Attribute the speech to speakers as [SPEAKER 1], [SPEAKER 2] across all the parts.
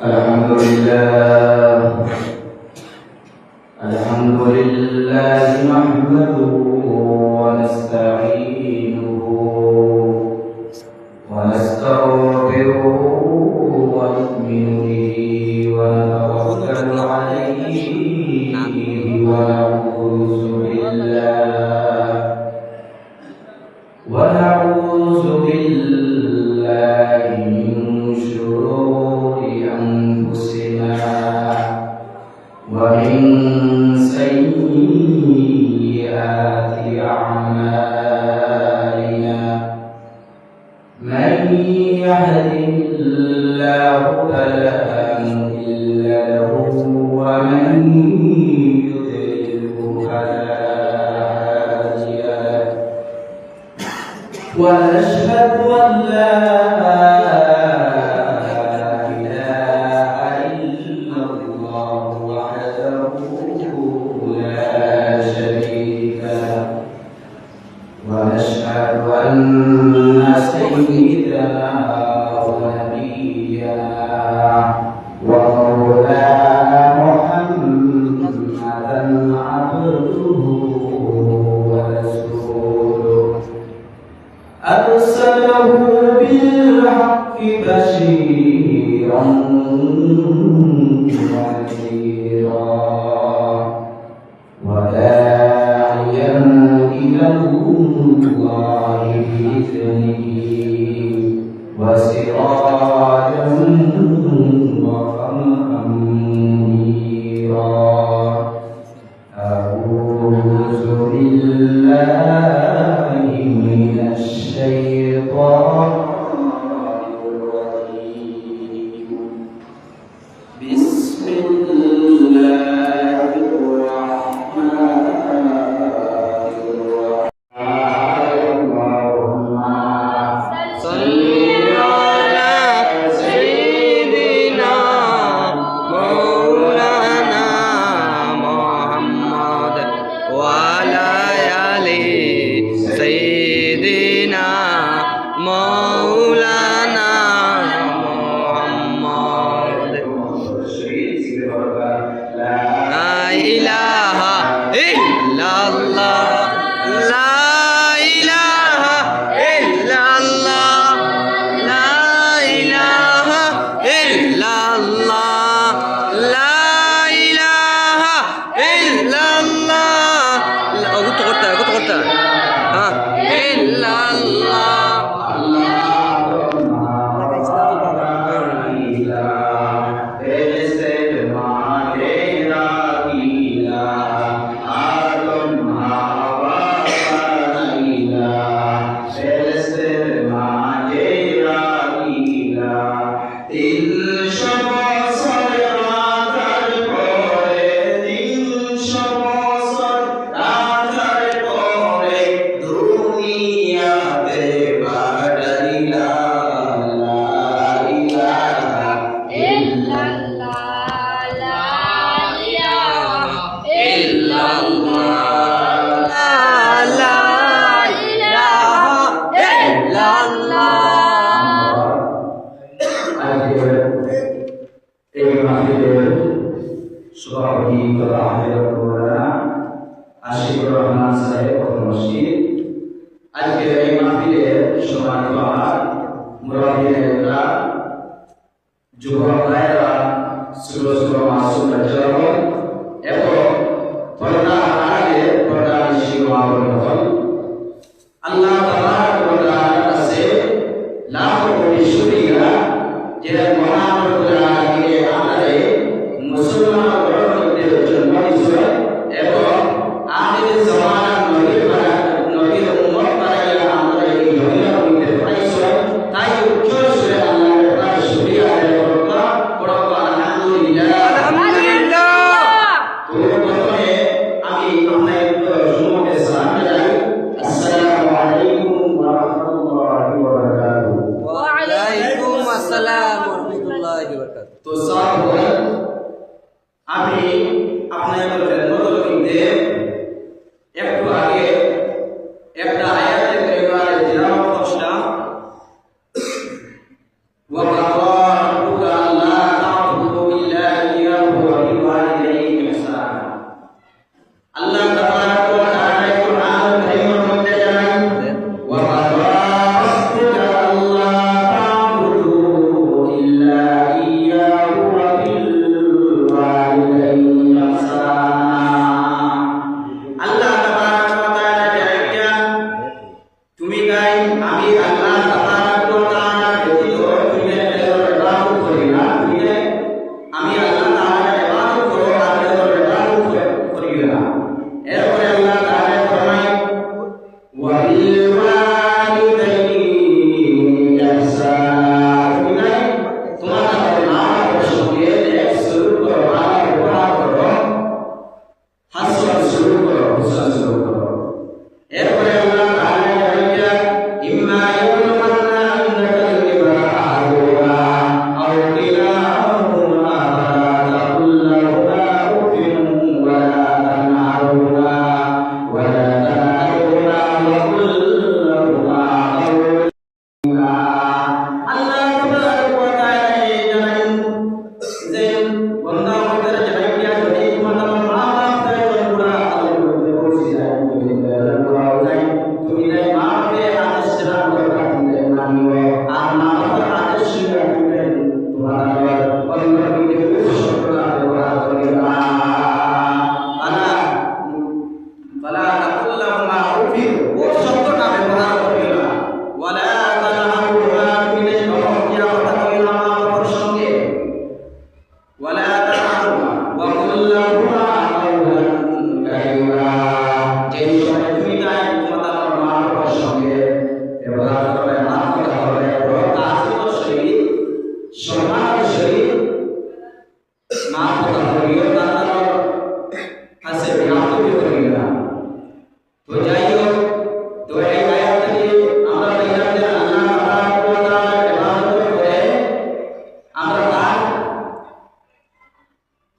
[SPEAKER 1] الحمد لله نحمده ونستعينه ونستغفره ونؤمن به ونتوكل عليه ونعوذ بالله من شرور أنفسنا ومن سيئات أعمالنا من يهده الله فلا مضل له ومن يضلل فلا هادي له ونشهد أن لا ونشهد أن سيدنا ونبينا ومولانا محمدا عبده ورسوله أرسله بالحق بشيرا ونذيرا وداعيا إلى الله بإذنه وسراجا وقمرا منيرا أعوذ بالله من الشيطان الرجيم بسم الله الرحمن وقضى ربك ألا تعبدوا
[SPEAKER 2] শরীর মা কথা করিও তার কাছে বিরত করিও না। তো যাই হোক, তো এই আয়াত থেকে আমরা পাইলাম যে আল্লাহ তাবারক ওয়া তাআলার ইবাদত করে আমরা তার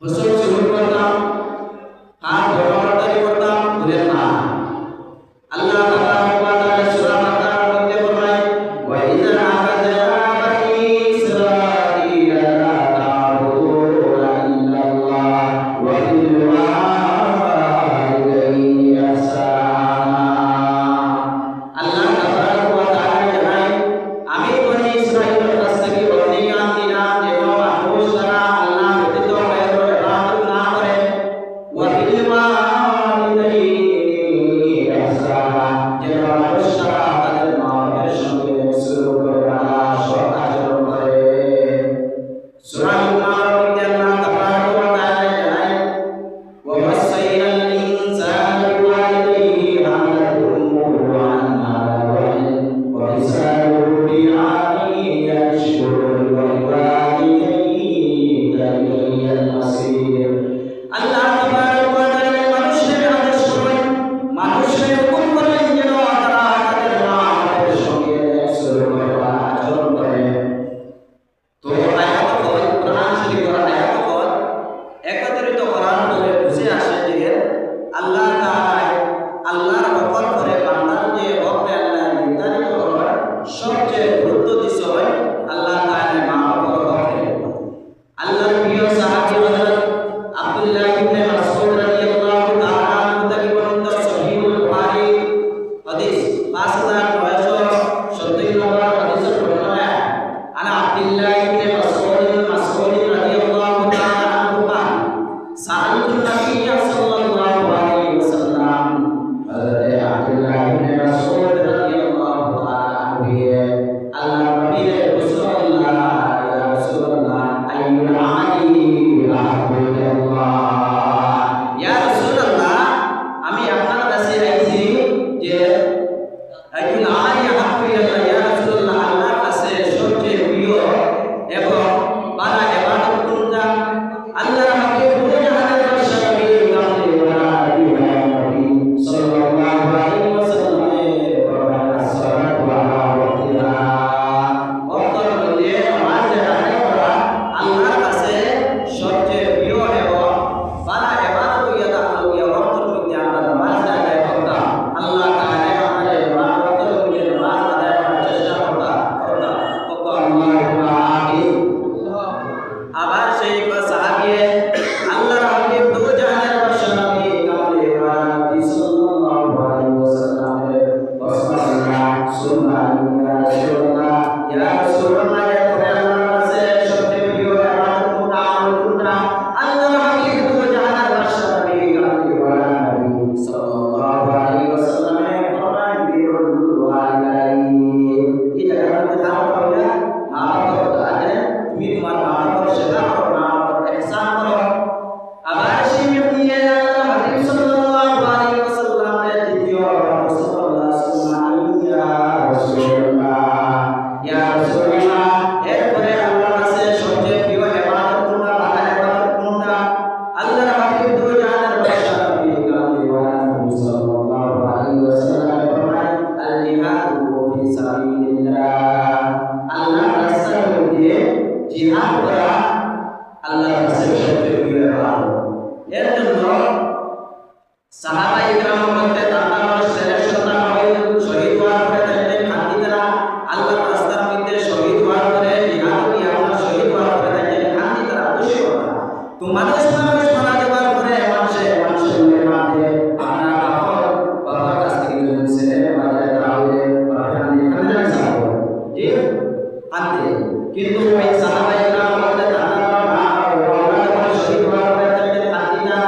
[SPEAKER 2] হুজুর শুরু করতাম, তার ধর্মবর্তানি করতাম, বলেন না। আল্লাহ তাবারক ওয়া তাআলা সূরা বাকারার মধ্যে ফরমায়, ওয়া ইযা আখাযনা বানী ইসরাঈলা লা তা'বুদুনা ইল্লাল্লাহ ওয়া বিল ওয়ালিদাইনি ইহসানা। আল্লাহ তাবারক ওয়া তাআলা জানায়, আমি বনী ইসরাঈলের কাছ থেকে প্রতিজ্ঞা নিলাম যে মানুষ তারা আল্লাহ ব্যতীত কারো ইবাদত না করে, ওয়া বিল ওয়ালিদাইনি ইহসানা, যে মানুষ তারা তাদের মা-বাবার সঙ্গে সুলুক করে না, সৎ আচরণ করে। সূরা লুকমানের মধ্যে আল্লাহ তাবারক ওয়া তাআলা জানায়, ওয়া ওয়াসাইনাল ইনসানা বিওয়ালিদাইহি হামালাতহু উম্মুহু ওয়াহানান আলা ওয়াহনিন ওয়া ফিসালুহু ফি আমিন আন ইশকুর লিওয়ালিদাইহি ইলাইহিল মাসীর। আল্লাহ তাবারক ওয়া তাআলা মানুষের আদেশ করেন, মানুষের হুকুম করেন যেন তারা তাদের মা-বাবার সঙ্গে সুলুক করে বা আচরণ করে। তো আয়াত কোরআন শরীফের আয়াত একত্রিত করার পরে বুঝে আসে যে আল্লাহ তাআলা আল্লাহর হকর করে বান্দার যে হকরে আল্লাহ নির্ধারিত করার সবচেয়ে গুরুত্ব দিতে হয় আল্লাহ তাআলা মা-বাবার হকরে। আল্লাহর প্রিয় সাহাবী হযরত আব্দুল্লাহ ইবনে মাসউদ রাদিয়াল্লাহু তাআলা আনহু থেকে বর্ণিত সহিহুল বুখারী হাদিস 5970 নম্বর হাদিসের বর্ণনা, আনা আব্দুল্লাহ ইবনে মাসউদ রাদিয়াল্লাহু তাআলা আনহু قال سألت النبي صلى الله عليه وسلم। হযরত আব্দুল্লাহ ইবনে মাসউদ রাদিয়াল্লাহু তাআলা আনহু আল্লাহর নবীর রাসূলুল্লাহ ইয়া রাসূলুল্লাহ আইয়ুল আমালি আহাব্বু ইলাল্লাহ, ইয়া রাসূলুল্লাহ আমি আপনার কাছে আইছি যে আইয়ুল আমালি আহাব্বু ইলাল্লাহ, ইয়া রাসূলুল্লাহ আল্লাহর কাছে সবচেয়ে প্রিয় এবং বালা ইবাদত কোনটা? আল্লাহর হাবিব দুজাহানের বাদশা নবী কামলি ওয়ালা আলিহি নবী সাল্লাল্লাহু আলাইহি ওয়াসাল্লামের ফরমান as-সালাতু আলা ওয়াক্তিহা, ওয়াক্তের মধ্যে নামাজ আদায় করা আল্লাহর কাছে সবচেয়ে প্রিয় এবং বালা ইবাদত ইয়াদা আল্লাহ ওয়াক্তের মধ্যে আমরা নামাজ আদায় করতাম। আল্লাহ তাআলা আমাদের ওয়াক্তের মধ্যে নামাজ আদায় করার চেষ্টা করতাম। আল্লাহুম্মা আমিন। আবার সেই সাহাবী আল্লাহর হাবিব দুজাহানের বাদশা নবী কামলি ওয়ালা নবী সাল্লাল্লাহু আলাইহি ওয়াসাল্লামের ওয়াসমানা সুবহানাল্লাহ রাসূলুল্লাহ, ইয়া রাসূলুল্লাহ এরপরে আল্লাহর কাছে সবচেয়ে প্রিয় ইবাদত কোনটা, আমল কোনটা? আল্লাহর হাবিব দুজাহানের বাদশা নবী কামলি ওয়ালা নবী সাল্লাল্লাহু আলাইহি ওয়াসাল্লামের ফরমান বিরুল ওয়ালিদাইনি। এই জায়গার মধ্যে কারণ হলো মা-বাবার কথা আছে, তুমি তোমার মা-বাবার সেবা করো, মা-বাবার ইহসান করো। আবার সেই ব্যক্তি আল্লাহর হাবিব সাল্লাল্লাহু আলাইহি ওয়াসাল্লামের দ্বিতীয় রাসূলুল্লাহ সাল্লাল্লাহু ইয়া রাসূলুল্লাহ, ইয়া রাসূলুল্লাহ এরপরে আল্লাহর কাছে সবচেয়ে প্রিয় ইবাদত কোনটা, বালা ইবাদত কোনটা? আল্লাহর হাবিব দুজাহানের বাদশা নবী কামলি ওয়ালা নবী সাল্লাল্লাহু আলাইহি ওয়াসাল্লাম ফরমান, আল জিহাদু ফি সাবিলিল্লাহ, আল্লাহর রাস্তার মধ্যে জিহাদ করা আল্লাহর কাছে সবচেয়ে প্রিয় ইবাদত। এর জন্য সাহাবায়ে কিরামের মধ্যে তার ছেলের সন্তান হয়ে শহীদ হওয়ার পরে তাদের খান্তি তারা আল্লাহর রাস্তার মধ্যে শহীদ হওয়ার পরে জিহাদ কি আমরা শহীদ হওয়ার পরে তাদের খান্তি তারা খুশি হতো। তো মানুষ মারা যাওয়ার পরে মানুষের মধ্যে আমরা কাপড় বাবার কাছ থেকে ছেলে বাজারে তাহলে খান্তি জি খান্তি, কিন্তু ওই সাহাবায়ে কিরামের মধ্যে তারা শহীদ হওয়ার পরে তাদের খান্তি না।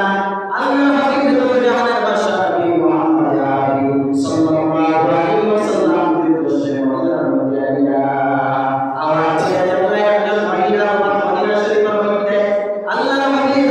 [SPEAKER 2] আল্লাহর হাবিব দুজাহানের বাদশা নবী মুহাম্মদ আরবি সাল্লাল্লাহু আলাইহি ওয়াসাল্লাম বলেছেন, মদিনার মধ্যে আওয়াজ দিয়ে একজন মহিলা মদিনা শরীফের মধ্যে আল্লাহর হাবিব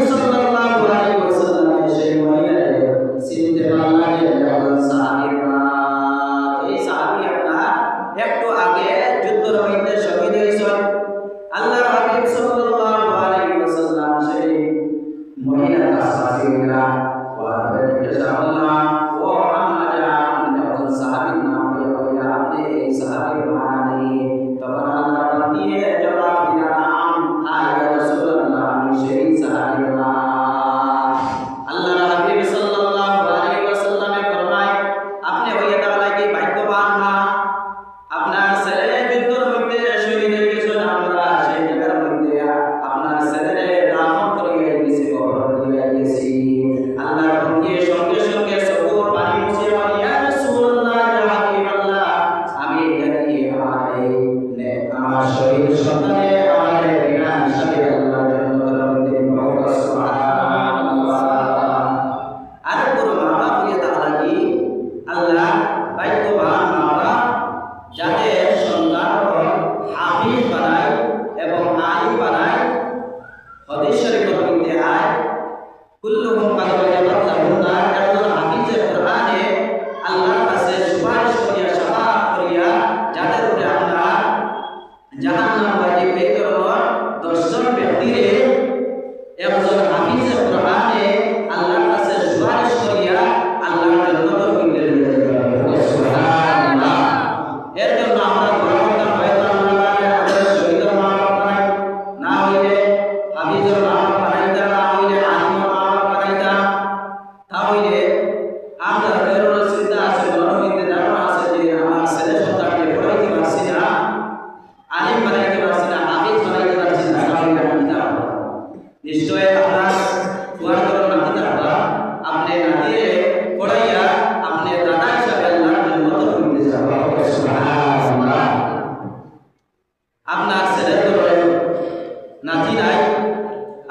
[SPEAKER 2] নাই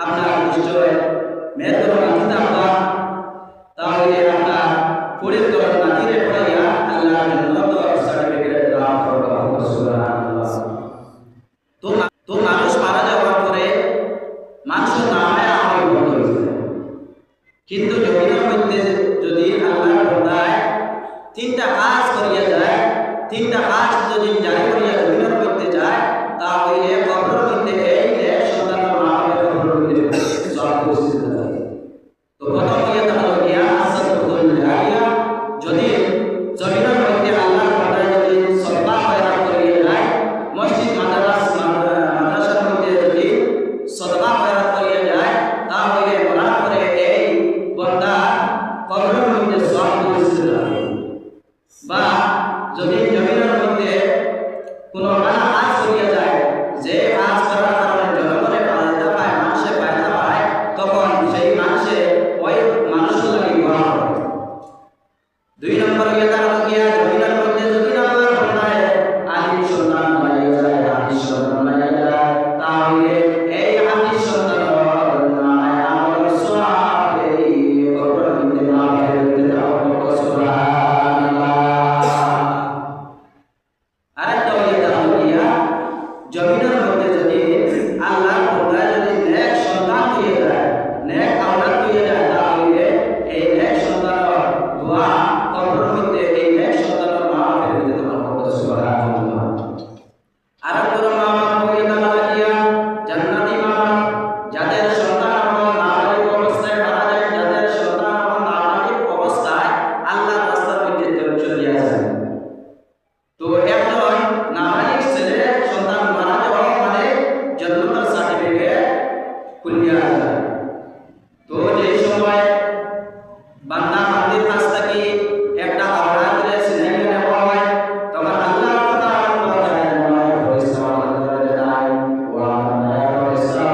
[SPEAKER 2] আপনার নিশ্চয় মেয়ের কোনো নাতি থাকবা তাহলে আপনার পরের কোনো নাতিরে পড়াইয়া আল্লাহর জন্য তো সার্টিফিকেট লাভ করবা সুবহানাল্লাহ। তো মানুষ মারা যাওয়ার পরে মানুষের নামে আমল বন্ধ হয়ে যায়, কিন্তু জমিনের মধ্যে যদি আল্লাহর বান্দায় তিনটা কাজ করিয়া যায়, তিনটা কাজ যদি জারি করিয়া জমিনের মধ্যে যায় তাহলে কবরের মধ্যে এই নেক সন্তানের মাকে কবরের মধ্যে সব উপস্থিত থাকে। তো প্রথম হইয়া তাহলে গিয়া আসাদুল জারিয়া, যদি জমিনের মধ্যে আল্লাহর বান্দায় যদি সদকা খয়রাত করিয়া যায়, মসজিদ মাদ্রাসার মধ্যে যদি সদকা খয়রাত করিয়া যায় তাহলে মরার পরে এই বান্দা কবরের মধ্যে সব উপস্থিত থাকে। বা যদি জমিনের মধ্যে কোনো ভালো কাজ করিয়া যায়, যে কাজ করার কারণে জনগণে ফায়দা পায়, মানুষে ফায়দা পায়, তখন সেই মানুষে ওই মানুষের লাগে দোয়া করে। 2 নম্বর হইয়া তাহলে গিয়া জমিনের মধ্যে যদি আল্লাহর বান্দায় আলিম সন্তান বানাইয়া যায়, হাদিস সন্তান বানাইয়া যায়, তাহলে এই হাদিস সন্তানের নামে আমল সওয়াব এই কবরের মধ্যে না ফেলতে দাও সুবহানাল্লাহ। আরেকটা হইয়া তাহলে গিয়া জমিনের মধ্যে যদি আল্লাহর বান্দায় যদি নেক সন্তান হইয়া যায়, নেক আওলাদ হইয়া যায়, তাহলে এই নেক সন্তানের দোয়া কবরের মধ্যে এই নেক সন্তানের মা বাপের দিতে পারবো সুবহানাল্লাহ। আরেকটা মা বাপ হইয়া তাহলে গিয়া জান্নাতি মা বাপ, যাদের সন্তান আমল নাবালিগ অবস্থায় মারা যায়, যাদের সন্তান আমল নাবালিগ অবস্থায় আল্লাহর রাস্তার মধ্যে চলিয়া যায়। তো একজন নাবালিগ ছেলে সন্তান মারা যাওয়া মানে জান্নাতের সার্টিফিকেট খুলিয়া যায়। তো যে সময় বান্দা বান্দির কাছ থেকে একটা আওলাদরে সিনাইয়া নেওয়া হয়, তখন আল্লাহ তাআলা ফেরেশতা জানায়, ওয়া মানা ফেরেশতা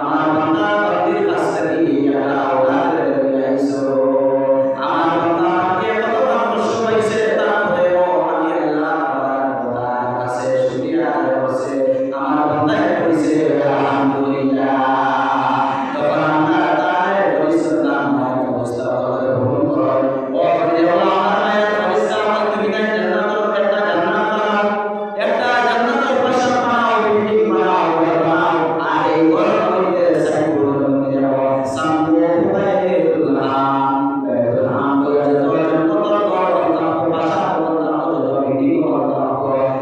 [SPEAKER 2] আমার বান্দা বান্দির কাছ থেকে একটা আওলাদরে লইয়া আইছো, আমার বান্দা বান্দি কতবার কষ্ট পাইছে, তারপরেও আমি আল্লাহ তাআলার কাছে শুকরিয়া আদায় করছে, আমার বান্দায় কইছে আলহামদুলিল্লাহ। তখন আল্লাহ তাআলা ফেরেশতা আমার অবস্থা গ্রহণ করো, ও ফেরেশতা আমার ফেরেশতা আমার তুমি না জান্নাতের একটা জান্নাত বানাও, একটা জান্নাতের বাসা বানাও, বিল্ডিং বানাও, ঘর বানাও, আর এই ঘরের মধ্যে সাইকুলের মধ্যে সামনে বাইতুল হাম কইয়া যত জান্নাতের ঘর বানাও, বাসা বানাও, যত বিল্ডিং বানাও,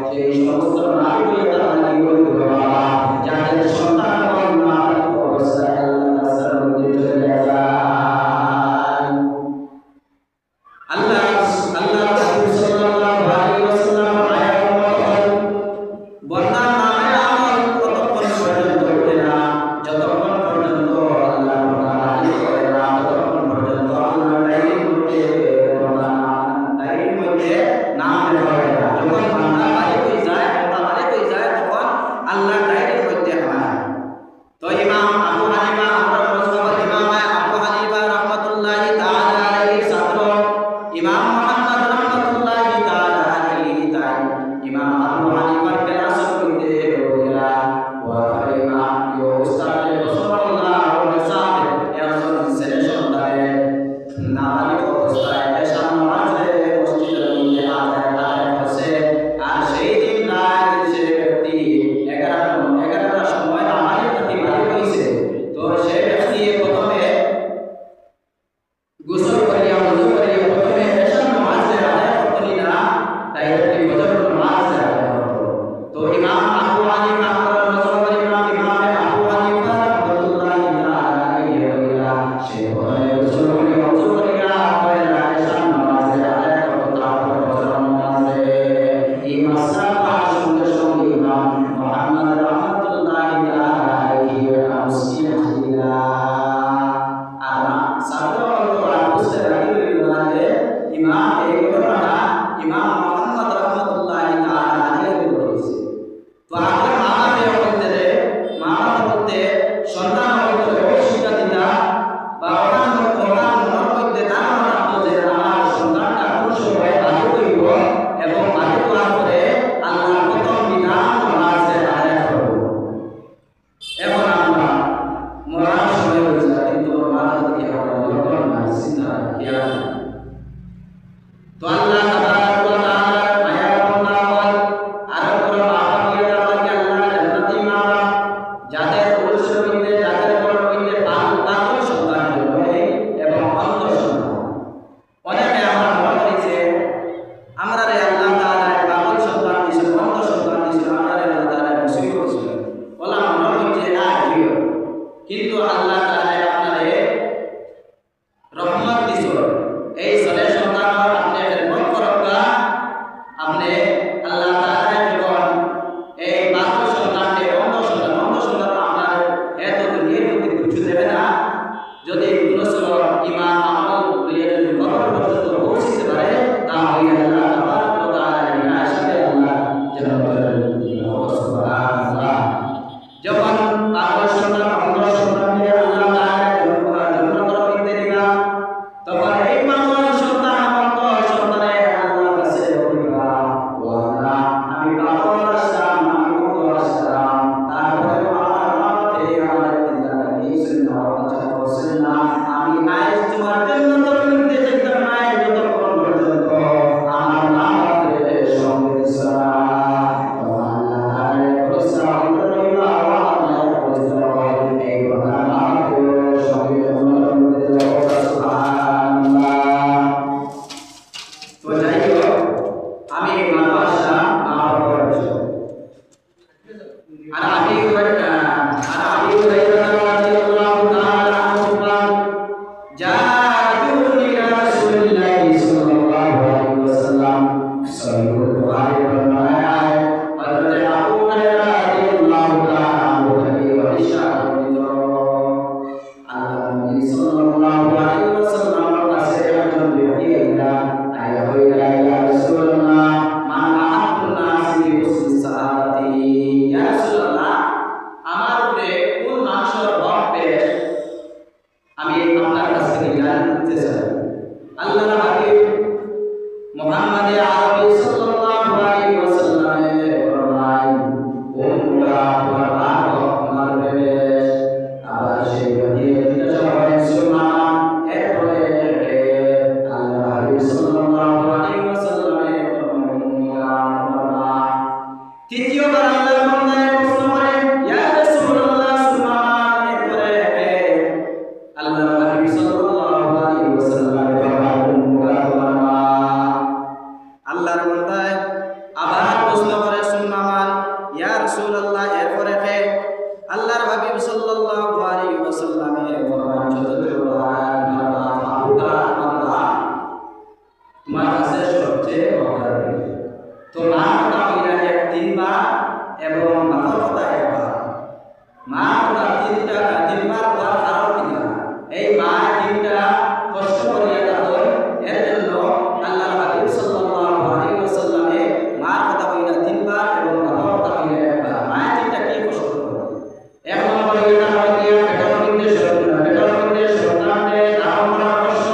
[SPEAKER 2] সেই সমস্ত নারী হইয়া তারা কি করবে, যাদের সন্তান না অবস্থায় আল্লাহ রাস্তার মধ্যে চলে যায়। আল্লাহ রাসূল সাল্লাল্লাহু আলাইহি ওয়াসাল্লাম আয়াত মতো বান্দার নামে আমল ততক্ষণ পর্যন্ত ওঠে না যতক্ষণ পর্যন্ত আল্লাহ মালিক করে না, ততক্ষণ পর্যন্ত আল্লাহ ডায়েরির মধ্যে নাম লেখা হয় না। যখন বান্দা মালিক হয়ে যায়, তখন আল্লাহ ডায়েরির মধ্যে হয়। তো ইমাম আবু হানিফা, আমরা মজহাবের ইমাম আবু হানিফা রাহমাতুল্লাহি তাআলা আলাইহির ছাত্র ইমাম মুহাম্মদ রাহমাতুল্লাহি তাআলা আলাইহি, তাই ইমাম আবু হানিফার ক্লাসের মধ্যে হইয়া ওয়া ইমাম উস্তাদ রাসূলুল্লাহ সাল্লাল্লাহু একজন ছেলে সন্তানে নাবালিগ অবস্থায় এশার নামাজে মসজিদের মধ্যে আদায় করছে, আর সেই দিন রাত সে ব্যক্তি 11টার সময় নামাজে তাকে বাড়ি হয়েছে। তো সে ব্যক্তি প্রথমে গোসল করিয়া ওযু করিয়া প্রথমে এশার নামাজে আদায় করতেন না, ডাইরেক্টলি ফজরের নামাজে আদায় করত। তো ইমাম আবু হানিফা, আমরা মজহাবের ইমাম আবু হানিফা রাহমাতুল্লাহি তাআলা আলাইহি সে প্রথমে গোসল করিয়া ওযু করিয়া পয়লা এশার নামাজে আদায় করত, তারপর ফজরের নামাজে। এই মাসআলা সঙ্গে সঙ্গে ইমাম মুহাম্মদ রাহমাতুল্লাহি তাআলা আলাইহি মুসলিম হাদিলা আর সাধারণত বুঝতে রাখি না যে ইমাম এই ঘটনাটা ইমাম মুহাম্মদ রাহমাতুল্লাহি তাআলা আলাইহি বলেছে। তো আমরা মা বাবা বলতে সন্তান হইতে শিক্ষা দিতা বা মনের মধ্যে ধারণা রাখতো যে আমার সন্তানটা কোন সময় বাড়ি হইব এবং বাড়ি হওয়ার পরে আল্লাহর প্রথম বিধান নামাজে আদায় করব। এখন আমরা মরার সময় হয়েছে কিন্তু ওর মাথা থেকে আমার না চিন্তা খেয়াল নাই। তো আল্লাহ তাবারাক ওয়া তাআলা মায়া বান্দা বল আর কোন বাবা দিয়ে আল্লাহকে আল্লাহ জান্নাতি মা যাদের পুরুষ হইতে যাদের পর হইতে পাগল সন্তান জন্মে এবং অন্ধ সন্তান। অনেকে আমরা মনে করি যে আমরা রে আল্লাহ তাআলা পাগল সন্তান দিয়েছে অন্ধ সন্তান দিয়েছে আমরা রে আল্লাহ তাআলা মুসিবত দিয়েছে বলা মনে করি যে আজীব, কিন্তু আল্লাহ তাআলা আপনারে রহমত দিয়েছে। এই ছেলে সন্তান আপনি খেদমত করবা, আপনি আল্লাহ তাআলা জীবন এই পাগল সন্তানকে অন্ধ সন্তান আপনার এত দুনিয়ার মধ্যে কিছু দেবে না। যদি কোনো সব ঈমান আমল দিয়ে যদি কবর পর্যন্ত পৌঁছতে পারে তাহলে আল্লাহ তাবারাক ওয়া তাআলা এর সাথে আল্লাহ সুবহানাল্লাহ। যখন পাগল সন্তান অন্ধ সন্তানকে আল্লাহ তাআলা জন্ম করতে দিবা তখন এই পাগল সন্তান অন্ধ সন্তানের আল্লাহর কাছে বলবা ও আল্লাহ আমি পাগল আসলাম, আমি অন্ধ আসলাম, তারপরে আমার মাকে আমার দিদার দিয়েছেন না, কথা বলছেন না, আমি আজ তোমার জন্য করতে যেতাম না যতক্ষণ পর্যন্ত আমার মাকে সঙ্গে দিছ না। আল্লাহ তাআলা বলছে আমরা রইবা আল্লাহ বলছে এই কথা মাকে সঙ্গে করতে দাও। সুবহানাল্লাহ। তো যাই হোক আমি মাদ্রাসা পড়ছি আর আমি রাদিয়াল্লাহু তাআলা আনহু জাআতুনি ইলা রাসূলিল্লাহি সাল্লাল্লাহু আলাইহি ওয়াসাল্লাম সহিহ বুখারী বর্ণনা হযরত আবু হুরায়রা রাদিয়াল্লাহু তাআলা আনহু থেকে বর্ণিত আল্লাহ নবী সাল্লাল্লাহু আলাইহি ওয়াসাল্লামের কাছে একজন ব্যক্তি আইলা ইয়া রাসূলুল্লাহ মা আহাব্বুন নাসি বি হুসনি সাহাবাতি। ইয়া রাসূলুল্লাহ আমার উপরে কোন মানুষের হক বেশ আমি আপনার কাছ থেকে জানতে চাই। আল্লাহর হাবিব মুহাম্মদ আরবি সাল্লাল্লাহু আলাইহি ওয়াসাল্লামের ফরমান কোনটা তোমার হক তোমার বেশ। আবার সেই ব্যক্তি জিজ্ঞাসা করেন সুবহানাল্লাহ, এরপরে আল্লাহর হাবিব সাল্লাল্লাহু আলাইহি ওয়াসাল্লামের ফরমান তৃতীয়বার আল্লাহর বান্দায় প্রশ্ন করেন ইয়া রাসূলুল্লাহ সুবহানাল্লাহ, এরপরে আল্লাহর হাবিব সাল্লাল্লাহু আলাইহি ওয়াসাল্লামের ফরমান আল্লাহর বান্দায় আবার প্রশ্ন করে সুন্নামান ইয়া রাসূলুল্লাহ, এরপরে আল্লাহর হাবিব সাল্লাল্লাহু আলাইহি ওয়াসাল্লামের ফরমান তোমার কাছে সবচেয়ে অগ্রাধিকার। তো মা কথা হইলা এক তিনবার এবং বাবার কথা একবার। মা কথা তিনবার হওয়ার কারণ কিনা এই মা তিনটা কষ্ট করিয়া থাকল, এর জন্য আল্লাহর হাবিব সাল্লাল্লাহু আলাইহি ওয়াসাল্লামে মার কথা হইলা তিনবার এবং বাবার কথা হইলা একবার। মা তিনটা কি কষ্ট করল? এক নম্বর হইলা পেটের মধ্যে সন্তানকে ধারণ করার কষ্ট,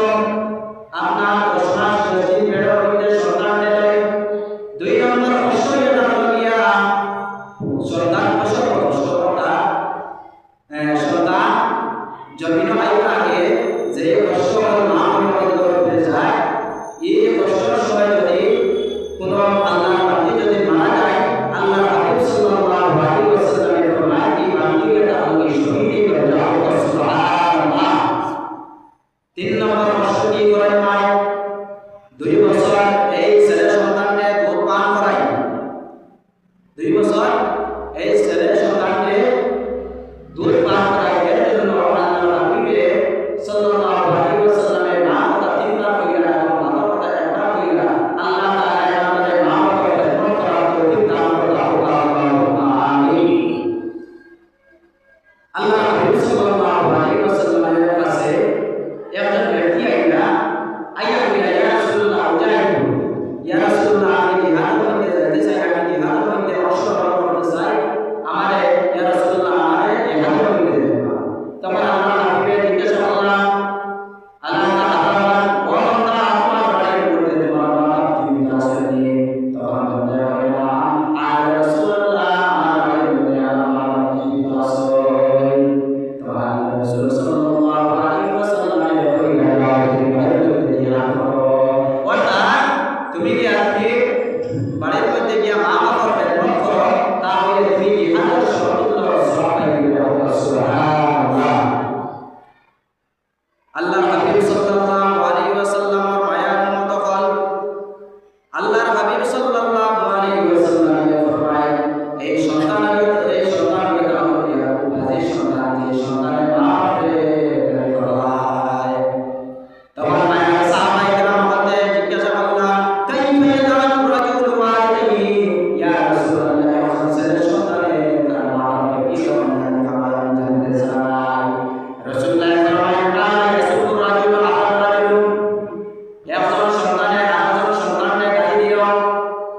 [SPEAKER 2] আপনার 10 মাস 10 দিন পেটের মধ্যে সন্তান নেয়। 2 নম্বর কষ্ট হইলা সন্তান প্রসব কষ্টটা সন্তান জন্ম হওয়ার আগে যে কষ্ট মা করতে যায়, এই কষ্টের সময় যদি কোনো আল্লাহর বান্দা যদি মারা যায় আল্লাহর হাবিব সাল্লাল্লাহু আলাইহি ওয়াসাল্লামের ফরমান এই বান্দাটা আল্লাহ শহীদ করে দাও। সুবহানাল্লাহ। 3 নম্বর কষ্ট কি করেন মা? 2 বছর এই ছেলে সন্তানকে দুধ পান করায়। 2 বছর এই ছেলে সন্তানকে দুধ পান করায়, এর জন্য আল্লাহর হাবিব সাল্লাল্লাহু আলাইহি ওয়াসাল্লামের মা কথা 3 বার কইরা এবং বাবার কথা 1 বার কইরা আল্লাহ তাআলা আমাদের মা বাবার খেদমত করার তৌফিক দান করুন। আল্লাহুম্মা আমিন। আল্লাহর হাবিব সাল্লাল্লাহু আলাইহি ওয়াসাল্লামের কাছে একজন ব্যক্তি আইয়া কইলা ইয়া রাসূলুল্লাহ উজাহিদু, ইয়া রাসূলুল্লাহ আমি জিহাদের মধ্যে যেতে চাই, আমি জিহাদের মধ্যে অংশগ্রহণ করতে চাই, আমারে ইয়া রাসূলুল্লাহ আমারে জিহাদের মধ্যে দেন। তখন আল্লাহর হাবিব জিজ্ঞাসা করলেন আল্লাহ তাআলা ওয়ান্তা আপনার বাড়ির মধ্যে তোমার বাবা জীবিত আছেন? তখন বলতে বললাম ইয়া রাসূলুল্লাহ আমার বাড়ির মধ্যে আমার বাবা জীবিত আছেন। তখন যে সন্তানের বাপরে হয় তখন মায়ের সাহাবায়ে কেরাম আমাদের জিজ্ঞাসা করলাম কাইফা ইয়াদাউ রাজুল ওয়ালিহি ইয়া রাসূলুল্লাহ ছেলে সন্তানের তার বাপকে কি সন্তান খাওয়ান জানতে চাই রাসূলুল্লাহ ফরমায়েন লা ইয়াসুবু রাজুল আহার রাজুল একজন সন্তানের আরেকজন সন্তানকে গালি দিল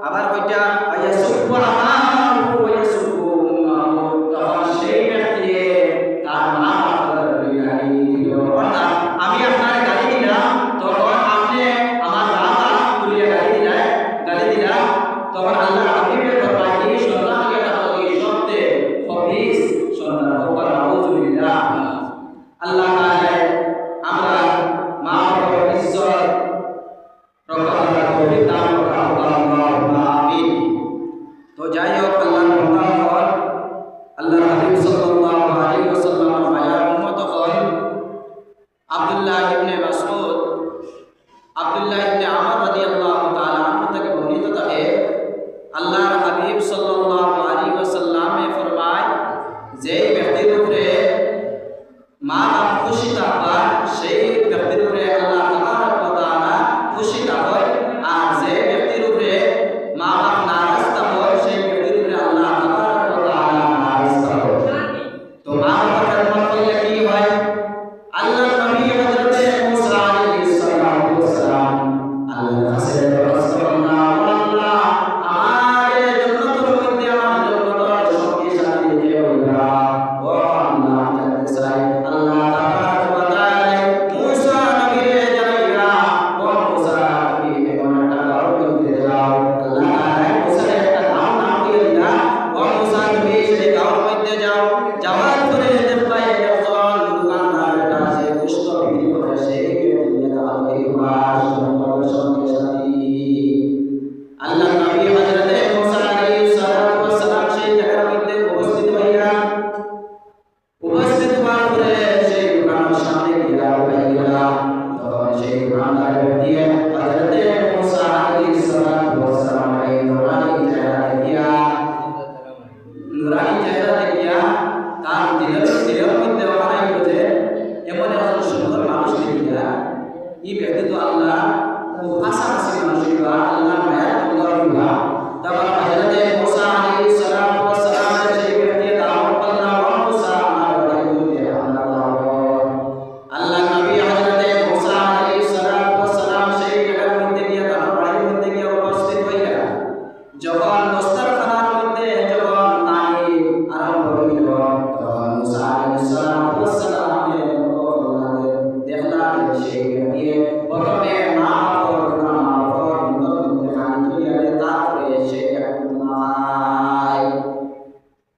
[SPEAKER 2] আবার কইটা ইয়াসুবু আমাহু ওয়া ইয়াসুবু উম্মাহু তখন সেই ব্যক্তি তার মা বাবার গালি দিল অর্থাৎ আমি আপনার গালি দিলাম তখন আপনি আমার বাবা তুলিয়ে গালি দিলা তখন আল্লাহ হাবিবের ফরমান এই সন্তানকে তাহলে সত্যি খবিস সন্তান হোক আউযুবিল্লাহ আল্লাহ তাআলা আমরা মা বাবার ইজ্জত রক্ষা করার তৌফিক দান করুন আল্লাহুম্মা আমিন তো যাই হোক আল্লাহর বান্দাগণ আল্লাহর হাবিব সাল্লাল্লাহু আলাইহি ওয়াসাল্লামের মায়ার উম্মত হল আব্দুল্লাহ ইবনে মাসউদ আব্দুল্লাহ ইবনে আমর রাদিয়াল্লাহু তাআলা আনহু থেকে বর্ণিত থাকে আল্লাহর হাবিব সাল্লাল্লাহু আলাইহি ওয়াসাল্লামে ফরমায় যে ব্যক্তির উপরে মা বাপ খুশি থাকবা সেই ব্যক্তির উপরে আল্লাহ তাবারক ওয়া তাআলা খুশি হয় আর যে ব্যক্তির উপরে মা বাপ নারাজ হয় সেই ব্যক্তির উপরে আল্লাহ তাবারক ওয়া তাআলা নারাজ হয় তো মা বাবার খেদমত করলে কি হয় আল্লাহর নবী হযরতে মুসা আলাইহিস সালাতু ওয়াস সালাম আল্লাহর কাছে দরখাস্ত করলেন আল্লাহ আমার জান্নাতের মধ্যে আমার জান্নাতের সঙ্গী সাথী দিও না ও আল্লাহ জানতে চাই আল্লাহ তাবারক ওয়া তাআলা মুসা নবীরে জানাইলা ও মুসা তুমি এমন একটা গাঁও করতে যাও আল্লাহ তাআলা মুসার একটা গাঁও নাম দিয়ে দিলা ও মুসা তুমি সেই গাঁওর মধ্যে যাও যাওয়ার পরে দেখবা একজন দোকানদার বেটা আছে গোশত বিক্রি করে সেই ব্যক্তি তাহলে তোমার জান্নাতের সঙ্গী সাথী আল্লাহ নবী হযরতে মুসা আলাইহিস সালাতু ওয়াস সালাম সেই জায়গার মধ্যে উপস্থিত হইলেন উপস্থিত হওয়ার পরে সেই দোকানের সামনে গিয়া বইলা তখন সেই দোকানদার ব্যক্তি হযরতে মুসা আলাইহিস সালাতু ওয়াস সালাম এই নুরানি চেহারা দেখিয়া তার দিলের মধ্যে বানাইল যে এমন একজন সুন্দর মানুষ দেখিয়া এই ব্যক্তি তো আল্লাহ খুব কাছাকাছি মানুষ হইবা আল্লাহর মায়া আল্লাহ হইবা তখন হযরতে মুসা আলাইহিস সালাতু ওয়াস সালাম সেই ব্যক্তি দাওয়াত করলেন ও মুসা আমার বাড়ি মধ্যে আল্লাহ নবী হযরতে মুসা আলাইহিস সালাতু ওয়াস সালাম সেই জায়গার মধ্যে গিয়া তার বাড়ির মধ্যে গিয়া উপস্থিত হইলেন যখন দস্তরখানার মধ্যে যখন তালিম আরম্ভ হইল তখন মুসা আলাইহিস সালাতু ওয়াস সালাম দেখলেন সেই ব্যক্তি প্রথমে মা বাবার মধ্যে পানি তুলিয়া তারপরে সে একটু নামায়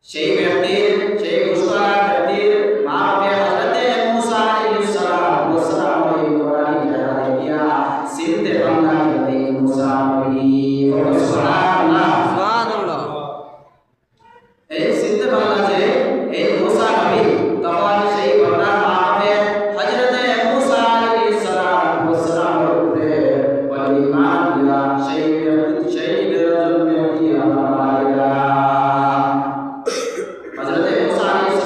[SPEAKER 2] সেই ব্যক্তির সেই গোশতওয়ালা ব্যক্তির মা বাবা হযরতে মুসা আলাইহিস সালাতু ওয়াস সালাম এই কোরআনি জায়গা দেখিয়া চিনতে পারলেন এই মুসা নবী সুবহানাল্লাহ সুবহানাল্লাহ এই চিনতে পারলেন যে এই মুসা নবী তখন সেই বান্দার মা বাবা হযরতে মুসা আলাইহিস সালাতু ওয়াস সালামের উপরে ঈমান দিয়া সেই ব্যক্তি আমার হযরতে মুসা আলাইহিস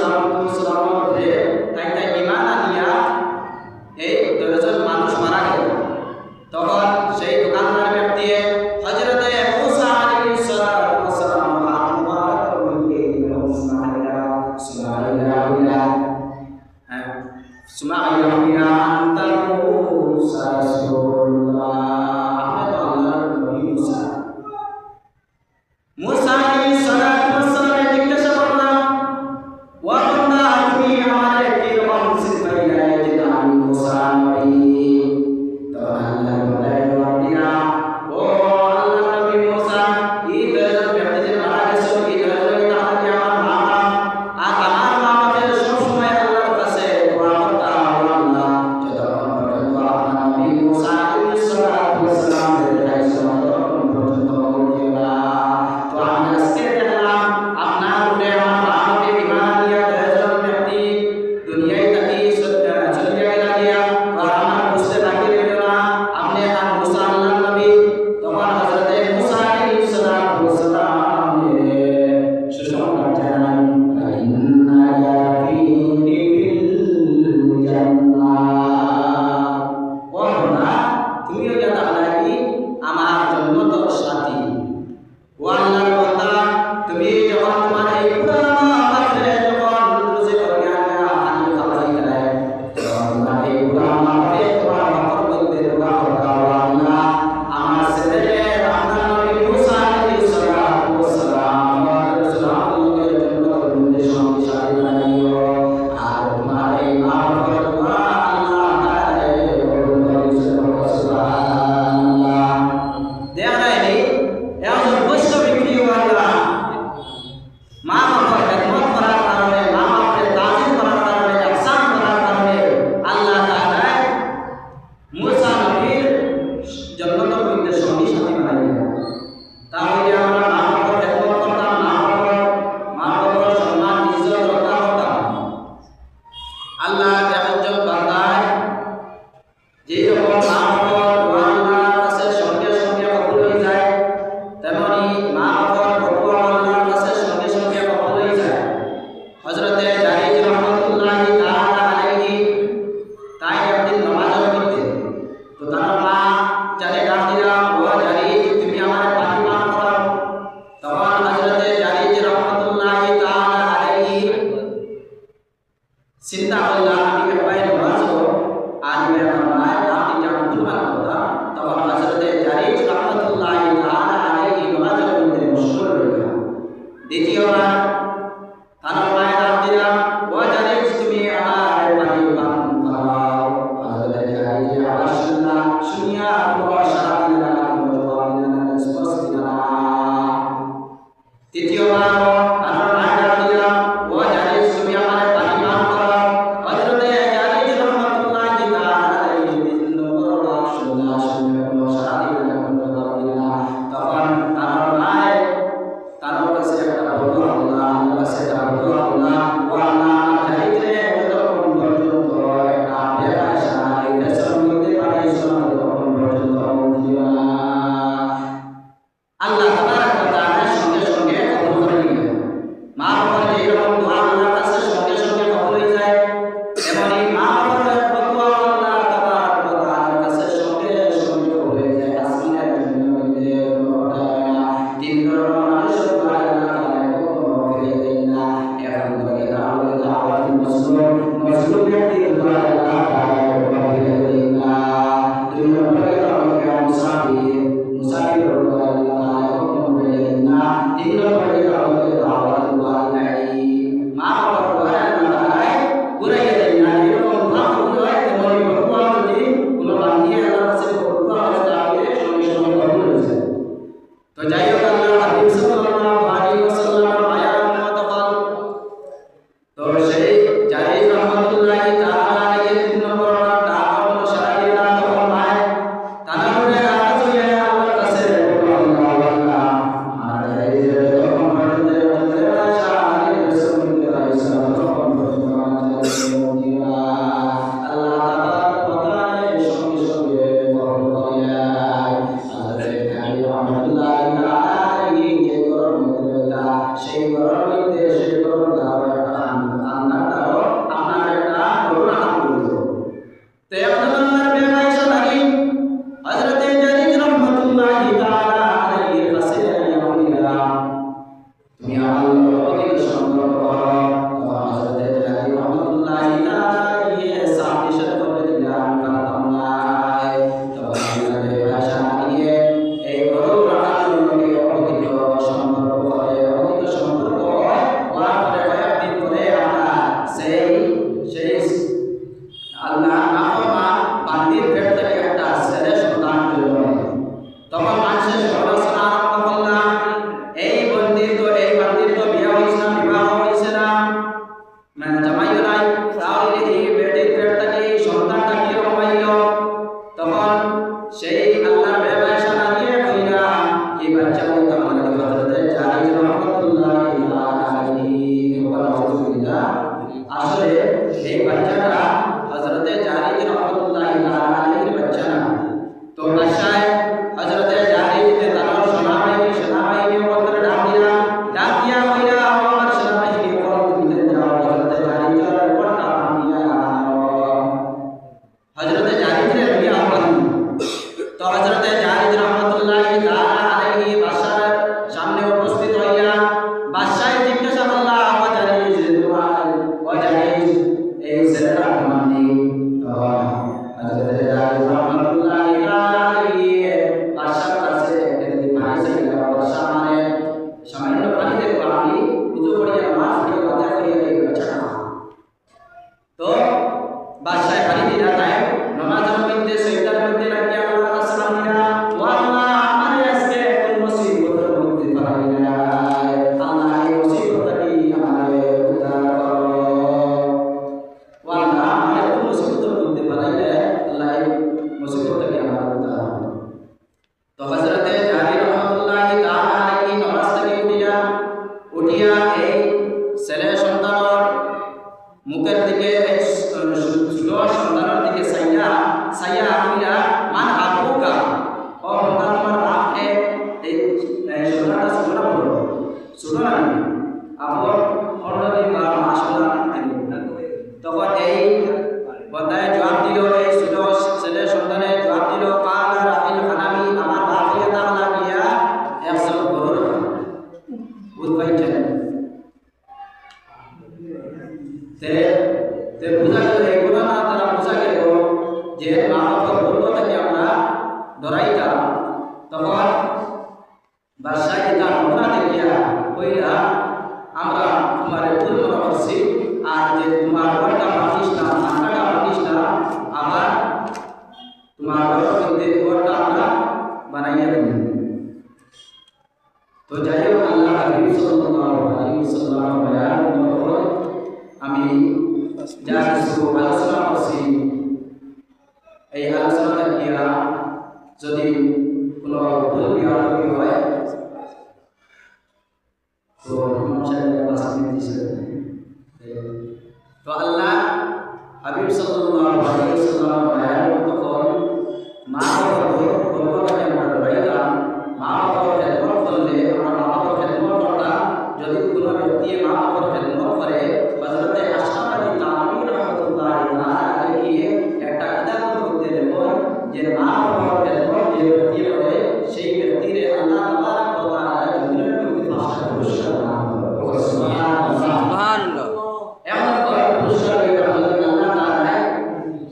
[SPEAKER 2] সালামের উপরে তাই ঈমান আনিয়া এই দুইজন মানুষ মারা গেল তখন সেই দোকানদার ব্যক্তি হযরতে মুসা আলাইহিস সালাতু ওয়াস সালাম হাত মুবারক মধ্যে সুবহানাল্লাহ সুবহানাল্লাহ আনতা মুসা রাসূলুল্লাহ আপনি তো আল্লাহর নবী মুসা মুসা আলাইহিস সালাতু ওয়াস সালাম জিজ্ঞাসা করলেন ওয়া বান্দা তুমি আমারে কি রকম সিফাইলা যে আমি মুসা নবী তো আল্লাহ বলেন ও আল্লাহ নবী মুসা এই দুইজন ব্যক্তি যে মারা গেছে এই দুইজন তাহলে আমার মা বাপ আর আমার মা বাপের সব সময় আল্লাহর কাছে দোয়া করতাম আল্লাহ চিন্তা করলাম আমি একবার নামাজও আনবে আমার মায়ের নামটি জানতে কথা তখন হযরতে জারিজ রাহমাতুল্লাহি তাআলা আলাইহি নামাজের মধ্যে মশগুল হইলেন। দ্বিতীয়বার তার মায়ের নাম দিলাম ও জারিজ তুমি আমার পানি পান করাও। হযরতে জারিজ আওয়াজ শুনিয়া কোনো সাড়া দিলেন না, কোনো জবাব দিলেন না, স্পষ্ট দিলেন না। তৃতীয়বার তার মায়ের নাম দিলাম ও জারিজ তুমি আমার পানি পান করাও। হযরতে জারিজ রাহমাতুল্লাহি তাআলা আলাইহি তিন নম্বর বার শুনিয়া কোনো সাড়া দিলেন না, কোনো জবাব দিলেন না। তখন তার মায়ের তার কাছে একটা বলল আল্লাহ কাছে একটা বলল আল্লাহ ও আল্লাহ জারিজরে যতক্ষণ পর্যন্ত একটা বেকাশা এই দেশের মধ্যে পানি শোনা ততক্ষণ পর্যন্ত দিও না। আল্লাহ তাবারক ওয়া তাআলা সঙ্গে সঙ্গে কবুল করে নিলেন। মা বাবার যেরকম দোয়া আল্লাহর কাছে সঙ্গে সঙ্গে কবুল হয়ে যায়, এমনই মা বাবার দোয়া আল্লাহ তাবারক ওয়া তাআলার কাছে সঙ্গে সঙ্গে কবুল হয়ে যায়। আসমানের জমিনের মধ্যে কোনো কথা হয় না। তিন ধরনের মানুষের দোয়া আল্লাহ তাআলা কখনো ফিরিয়ে দেন না। এখন থেকে তাহলে দাওয়াতুল মজলুম ব্যক্তির দোয়া আল্লাহ তাআলা কখনো ফিরিয়ে দেন না। দুই নম্বরে আমাকে মুসাফির দোয়া আল্লাহ তাআলা কখনো ফিরিয়ে দেন না। তিন নম্বরে আমাকে দাওয়াতুল ওয়ালিদাইন মা বাবার দোয়া আল্লাহ তাআলা ঘুরাইয়া দেন না। এরকম দোয়া কবুল হয় তেমনি দোয়া যদি কোনো বান্দিয়ে আল্লাহর কাছে কবুল হয় তাহলে সঙ্গে সঙ্গে কবুল হয়ে যায়। তো যাই হোক আল্লাহ হাবিব সাল্লাল্লাহু আলাইহি ওয়াসাল্লামের মায়া উম্মত হল। তো সেই জারিজ রাহমাতুল্লাহি তাআলা আলাইহি তিন নম্বর বার ডাক কোনো সাড়া দিলেন না। তখন মায় তানারুরে নারাজ হইয়া আল্লাহর কাছে বলল আল্লাহ আর জারিজের যতক্ষণ পর্যন্ত বেকাশা আলী রাসূলুল্লাহ ততক্ষণ পর্যন্ত আল্লাহ তাবারক ওয়া তাআলা সঙ্গে সঙ্গে কবুল করিলেন। হযরত আলী রাহমাতুল্লাহি তাআলা আলাইহি যে ঘরের মধ্যে রইতা সেই ঘরের মধ্যে সেই ঘরের একটা আন্নাটারও আপনার একটা করুণা হাত করল। তো আপনার বেকাশা নারী হযরত জারিজ রাহমাতুল্লাহি তাআলা আলাইহির কাছে আইয়া বলিলাম তুমি আমার প্রতি সম্পর্ক করো। তখন হযরত জারিজ রাহমাতুল্লাহি তাআলা আলাইহি সাথে সাথে বলে দিলাম কালাম নাই। তখন আমরা বেকাশা নিয়ে এই গরু রাখার জন্য অতীত সম্পর্ক করে অতীত সম্পর্ক হওয়ার পরে কয়েকদিন পরে আমরা সেই আল্লাহ নাফরমান বান্দির পেট থেকে একটা ছেলে সন্তান জন্ম নেয়। তখন মানুষের সমালোচনা আরম্ভ করলাম এই বান্দির তো বিয়ে হয়েছে না, বিবাহ হয়েছে না, মানে জামাইও নাই, তাহলে এই বেটির পেট থেকে এই সন্তানটা কিরকম হইল? তখন সেই আল্লাহর বেকাশা নিয়ে কইলা এই বাচ্চাকে তো আমাদের হযরতে জারিজ রাহমাতুল্লাহি তাআলা আলাইহি ওয়া রাহমাতুল্লাহ আসলে এই বাচ্চাটা হযরতে জারিজ রাহমাতুল্লাহি তাআলা আলাইহির বাচ্চা না। তো বাদশাহ হযরতে জারিজ তার সেনাবাহিনী ওপরে ডাক দিয়া কইলা আমার সেনাবাহিনী ওপর তুমি যাও হযরতে জারিজের উপরটা নিয়া হযরতে জারিজের বিয়া হল। তো হযরতে জারিজ রাহমাতুল্লাহি তাআলা আলাইহি বাদশার সামনে উপস্থিত হইয়া বাদশাহ জিজ্ঞাসা করলা ও জারিজ এই ছেলেটার নাম কি? তখন হযরতে জারিজ রাহমাতুল্লাহি তাআলা আলাইহি বাদশার কাছে একটি পানি চাইলা। বাদশাহ মানে সামান্য পানি দেখো আমি উযু করিয়া নামাজ পড়িয়া বাদা করিয়া এই বাচ্চাটা। তো বাদশাহ পানি দিলা তাই নামাজের মধ্যে সেজদার মধ্যে লাগিয়া আল্লাহর কাছে নাম দিলা ও আল্লাহ আমারে আজকে কোন মুসিবতের মধ্যে ফেলাইলা, আল্লাহ এই মুসিবতটা কি আমারে উদ্ধার করো। ও আল্লাহ আমারে কোন মুসিবতের মধ্যে ফেলাইলে আল্লাহ এই মুসিবতটা কি আমারে উদ্ধার করো। তো হযরতে জারিজ রাহমাতুল্লাহি তাআলা আলাইহি নামাজ থেকে উঠিয়া এই ছেলে সন্তানের মুখের দিকে এই ছোট সন্তানের দিকে সাইয়া কইলা মান আবুকা ও সন্তান তোমার বাপ কে? এই সন্তানটা ছোট না বড়? ছোট না আবু অলরেডি মা আসলা। তখন এই বন্দায় জবাব দিল, এই ছোট ছেলে সন্তানে জবাব দিল কালা রাহিল হানামি আমার বাপ হইয়া তাআলা গিয়া একজন গরুর উৎপাইছেন। তে বোঝা গেল এগুলো না তারা বোঝা গেল যে মা বাবার বলবো তাকে আমরা ডরাইতাম তখন বাদশাহ তার নমুনা দেখিয়া কইলা আমরা তোমার ভুল মনে করছি আর যে তোমার ঘরটা মানিস না টাকাটা মানিস না আবার তোমার ঘরটা আমরা বানাইয়া দেব তো যাই হোক আল্লাহ হাবিব সাল্লাল্লাহু আলাইহি ওয়াসাল্লাম বয়ান করো আমি যা কিছু আলোচনা করছি এই আলোচনাটা কিয়া যদি কোনো ভুল বিহারি হয় তো তো আল্লাহ হাবিব সাল্লাল্লাহু আলাইহি ওয়াসাল্লাম বয়ান তখন মা বাবার বলবাকে আমরা ডরাইতাম মা বাবার খেদমত করলে আমরা মা বাবার খেদমত করতাম যদি কোনো ব্যক্তি মা বাবার খেদমত করে হযরত আশরাফ আলী তানভী রাহমাতুল্লাহ আলাইহি একটা কিতাবের মধ্যে লেখেন যে মা বাবার খেদমত যে ব্যক্তি করে সেই ব্যক্তির আল্লাহ তাবারক ওয়া তাআলা দুনিয়ার মধ্যে ফাঁসা পুরস্কার দান করে সুবহানাল্লাহ এমন বড় পুরস্কার এটা আল্লাহ তাআলা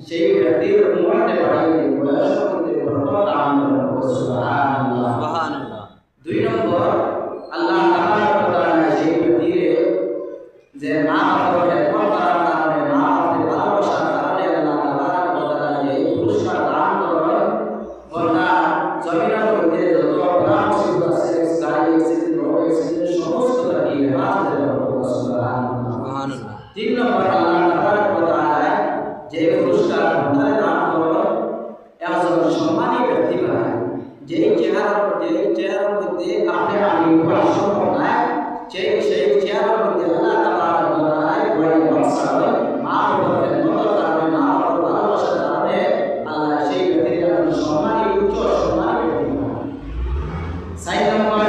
[SPEAKER 2] সেই ব্যক্তির উম্মতে বাড়িয়ে দেন বয়স করতে বড় দান করে সুবহানাল্লাহ সুবহানাল্লাহ দুই নম্বর আল্লাহ তাবারক ওয়া তাআলা সেই ব্যক্তির যে মা বাবার খেদমত করার কারণে মা বাবার ভালোবাসার কারণে আল্লাহ তাবারক ওয়া তাআলা যে পুরস্কার দান করেন ওটা জমিনের মধ্যে যত অপরাধ আছে গাড়ি অ্যাক্সিডেন্ট রোড অ্যাক্সিডেন্ট সমস্ত কি হেফাজত করে সুবহানাল্লাহ তিন নম্বর আল্লাহ তাবারক ওয়া তাআলা যে পুরস্কার বন্ধারে দান করেন একজন সম্মানী ব্যক্তি বানায় যেই চেহারার মধ্যে আপনি আমি বলা সম্ভব নয় সেই চেহারার মধ্যে আল্লাহ তাবারক ওয়া তাআলা বড় বড় মা বাবার খেদমতের কারণে মা বাবার ভালোবাসার কারণে আল্লাহ সেই ব্যক্তিকে সম্মানী উচ্চ সম্মানী ব্যক্তি বানায় চার নম্বর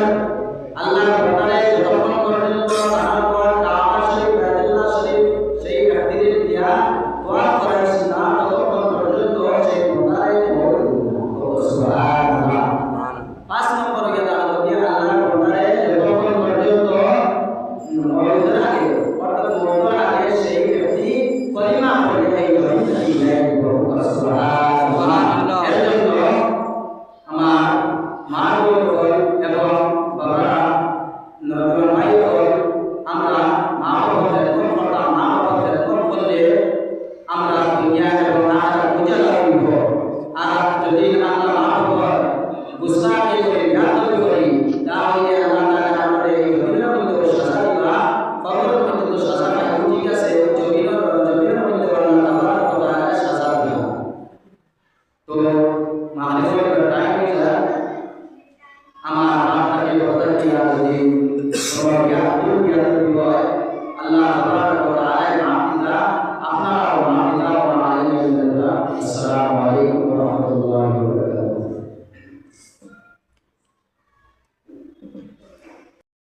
[SPEAKER 2] আল্লাহ তাআলা যতক্ষণ পর্যন্ত তারপর কাবা শরীফ বাইতুল্লাহ শরীফ সেই ব্যক্তির দিয়া তোয়াফ করাইছেন না ততক্ষণ পর্যন্ত সেই বন্দারে সুবহানাল্লাহ পাঁচ নম্বর গেলা যদি আল্লাহ বন্দারে যতক্ষণ পর্যন্ত মওলার আগে অর্থাৎ মওলার আগে সেই ব্যক্তি কলিমা পড়ে এই সুবহানাল্লাহ এর জন্য আমার মা বোন এবং বাবারা নতুন ভাই আমরা মা বাবার খেদমত করতাম মা বাবার খেদমত করলে আমরা দুনিয়া এবং আখিরাত উজালা হইব আর যদি আমরা মা বাবার গুস্তাখি করি বেয়াদবি করি তাহলে আল্লাহ তাআলা আমাদের এই দুনিয়ার মধ্যে সাজা দিবা কবরের মধ্যে তো সাজা পাই ঠিক আছে জমিনের মধ্যে আল্লাহ তাবারক ওয়া তাআলা সাজা দিবা তো মাহফিলের টাইম হয়ে যায় আমার আপনাকে কথা দিয়া যদি কোনো জ্ঞান হয় আল্লাহ তাবারক ওয়া তাআলা মাফ দিতা আপনারা মাফ দিতা ওয়া আলাইকুম আসসালামু আলাইকুম ওয়া রাহমাতুল্লাহ